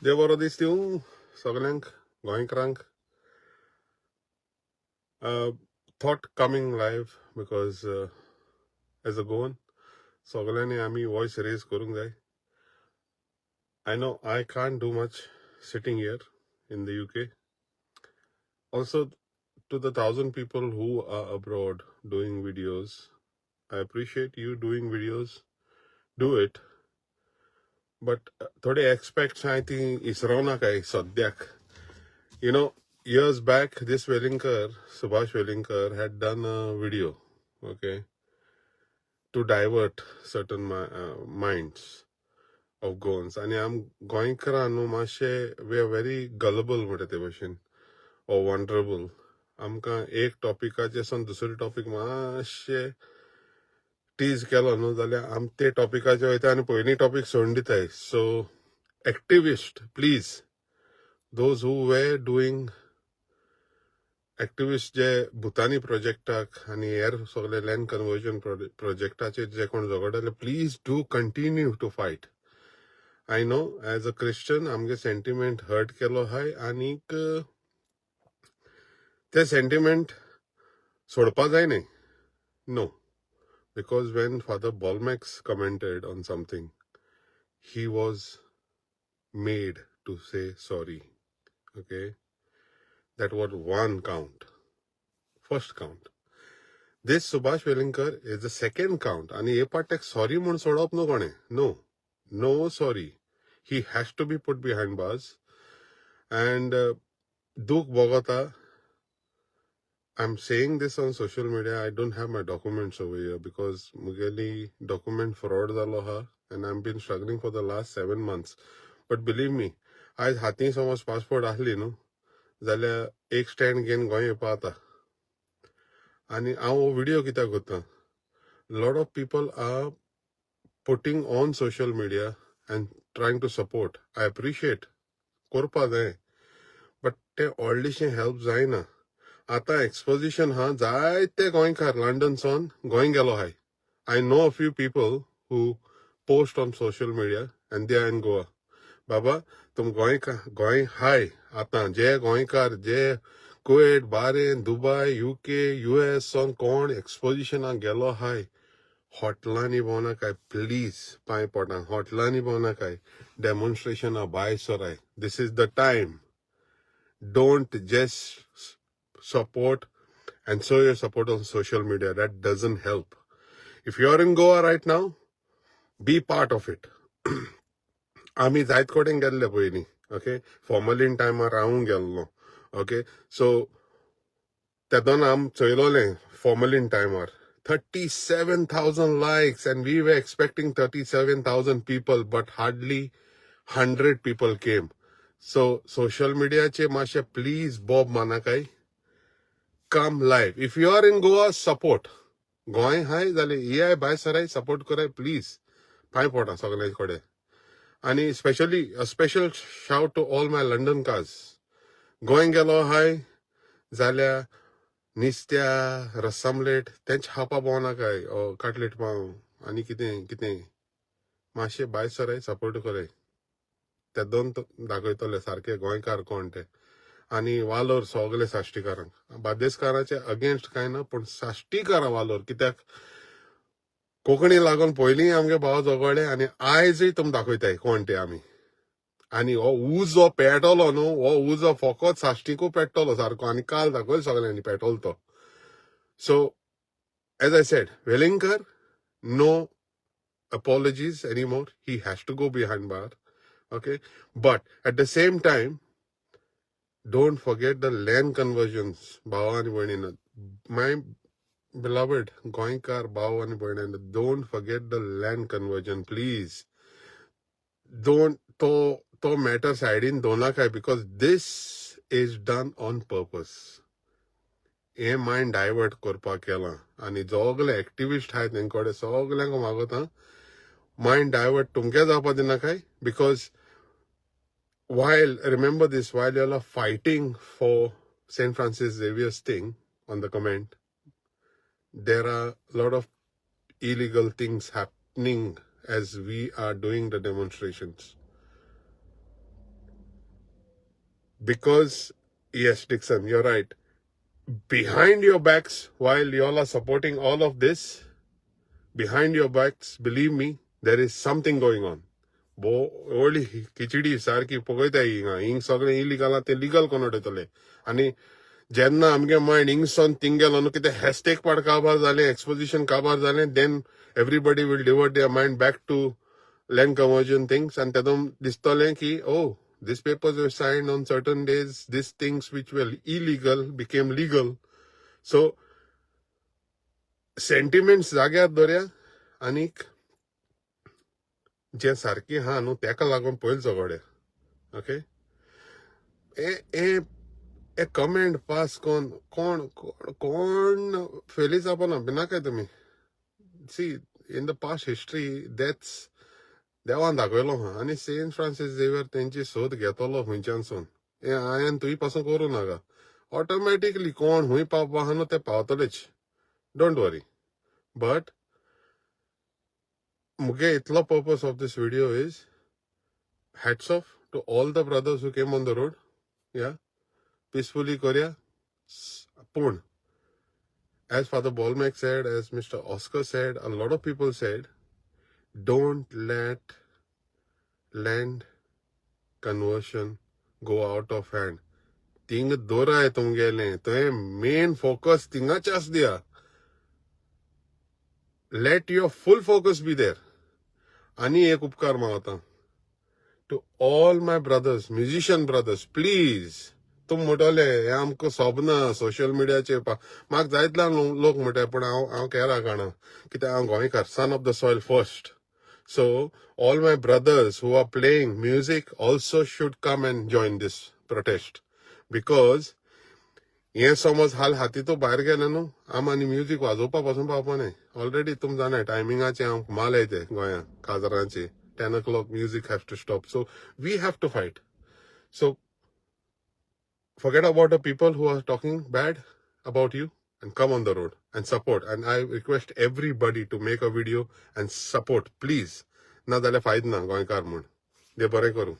देव बरो दीस दिवं सगळ्यांक गोंयकारांक. Thought coming live because as a Goan सगळ्यांनी आमी वॉयस रेज करूंक जाय. I know I can't do much sitting here in the UK. Also, to the 1,000 people who are abroad doing videos, I appreciate you doing videos. Do it. But थोडे aspects हाय ती इसराव नाकाय सद्याक. You know, years back, this Wellinkar, Subhash Wellinkar, had done a video, okay, to divert certain minds of Goans. And I'm going न्हू मातशे we are very gullible म्हणटा ते भशेन or vulnerable. आमकां एक टॉपिकाचे सावन दुसरे टॉपिक मातशे टीज केलो न्हू जाल्यार आम ते टॉपिकाचे वयता आनी पयलीं टॉपिक सोडून दिताय. So activist please, those who were doing activist जे भुतानी प्रोजेक्टाक आनी हेर सगळे लँड कन्वर्जन प्रोजेक्टाचेर जे कोण झगडले, please do continue to fight. I know as a Christian आमगे सेंटिमेंट हर्ट केलो हाय आनीक ते सेंटिमेंट सोडपा जाय न्ही. नो, बिकॉज वेन फादर बॉलमॅक्स commented on something, he was made to say sorry. Okay, that was one count, first count. This Subhash Wellinkar is the second count. And ye patek sorry mun sodop no gone. No sorry. He has to be put behind bars. And Duk Bogota, I'm saying this on social media. I don't have my documents over here because Mugeli document fraud zaloha, and I've been struggling for the last 7 months. But believe me, आज हाती समज passport आसली न्हू जाल्यार एक stand घेवन गोंय येवपा जाता. आनी हांव हो व्हिडिओ कित्याक करता, lot of people are putting on social media and trying to support. I appreciate, करपा जाय, बट ते व्हडलेशें हेल्प जायना. आतां एक्सपोजिशन हा जायते गोंयकार लंडन सावन गोंय गेलो हाय. I know a few people who post on social media and they are in Goa. बाबा तुम गोंय हाय. आतां जे गोंयकार जे Kuwait, Bahrain, Dubai, UK, US सावन कोण एक्सपोजिशनाक गेलो हाय, हॉटेलांनी भोंवनाकाय प्लीज, पांय पडा, हॉटेलांनी भोंवनाकाय, डेमॉन्स्ट्रेशनां भायर सराय. This is the time. Don't just support and show your support on social media. That doesn't help. If you're in Goa right now, be part of it. आम्ही जायत कडेन गेल्ले पयलीं, ओके, फॉर्मलीन टायमार हांवूय गेल्लो, ओके. सो तेदोन आम चोयलोलें फॉर्मलीन टायमार 37,000 likes, and we were expecting 37,000 people, but hardly 100 people came. So social media चे मातशे प्लीज बॉब मानाकाय. Come live. If you are in Goa, support. Goa हाय जाल्यार येयाय भायर सराय, सपोर्ट कराय प्लीज. पांय पडा सगळे कडेन. आणि specially a special shout to all my London कार्स. गोंय गेलो हाय जाल्यार नुस्त्या, रस्सामलेट तेंच खावपा भोंवनाकाय, कटलेट पाव आनी कितें कितें मातशे भायर सराय, सपोर्ट कराय. ते दोन दाखयतले सारके गोंयकार कोण ते. आनी वालोर सगळे साश्टीकारांक. बार्देसकारांचे अगेन्स्ट कांय ना, पूण साश्टीकारां वालोर. कित्याक कोंकणी लागून पयलीं आमगे भाव झगडले आनी आयजूय तुम दाखयताय कोण ते आमी. आनी हो उज जो पेटलो न्हू, हो उज फकत साश्टीकू पेट्टलो सारको. आनी काल दाखयलो सगळ्यांनी पेटोल तो. So as I said, Velingkar, no apologies anymore. He has to go behind bar. Okay. But at the same time, don't forget the land conversions. Bhavani Bhainina. My beloved Goinkar Bhavani Bhainina, don't forget the land conversion, please. Don't to matter side in Donakai, because this is done on purpose. हे mind divert करपाक केला. आनी सगळे activist आहाय तेंकडे सगळ्यांक मागता mind divert तुमके जावपा दिनाकाय. Because while, remember this, while you are fighting for St. Francis Xavier's thing on the comment, there are a lot of illegal things happening as we are doing the demonstrations. Because, yes, Dixon, you're right. Behind your backs, while y'all are supporting all of this, behind your backs, believe me, there is something going on. व्हडली खिचडी सारकी पळयता हिंग सगळें illegal आहा तें legal कोण उडयतले आनी जेन्ना आमगे मायंड हिंगसून थिंग गेलो न्हू कितें हॅशटॅग पाड काबार जालें एक्सपोजिशन काबार जालें then everybody will divert their mind back to land conversion things आनी तेतून दिसतलें की these papers were signed on certain days, these things which were illegal became legal. So sentiments जाग्यार दवरया आनीक जे सारकी हा न्हू तेका लागून पयलीं झगड्या ओके ए कमेंट पास कोण कोण कोण फेली जावना भिना काय तुमी see in the past history that's देवान दाखयलो हा आनी सेंट फ्रांसीस झेवियर तेंची सोद घेतलो खंयच्यानसून हे हांवें तुयी पासून करूं नाका ऑटोमॅटिकली कोण हूंय पावपा आहा न्हू ते पावतलेच डोंट वरी बट मुगे इतलो purpose of this video is hats off to all the brothers who came on the road. Yeah, peacefully Korea. Poon. As Father Bolmek said, as Mr. Oscar said, a lot of people said, don't let land conversion go out of hand. Ting dora hai tum gele. To main focus tinga chas diya. Let your full focus be there. Ani ek upkar maata. To all my brothers, musician brothers, please. तुम म्हणटले हे आमकां सोबना social मिडियाचेर म्हाका जायतले लोक म्हणटाय पूण हांव केरा काणा कित्याक हांव गोंयकार son of the soil first so all my brothers who are playing music also should come and join this protest because हे समज हाल हातीतूं भायर गेले न्हू आम आनी म्युजीक वाजोवपा पासून पावपा न्ही ऑलरेडी तुम जाणाय टायमिंगाचे हांव माल येते गोंयांत काजरांचे 10 o'clock music has to stop. So we have to fight. So forget about the people who are talking bad about you and come on the road and support. And I request everybody to make a video and support, please. Na dale faid na goinkar mun. De bare karu.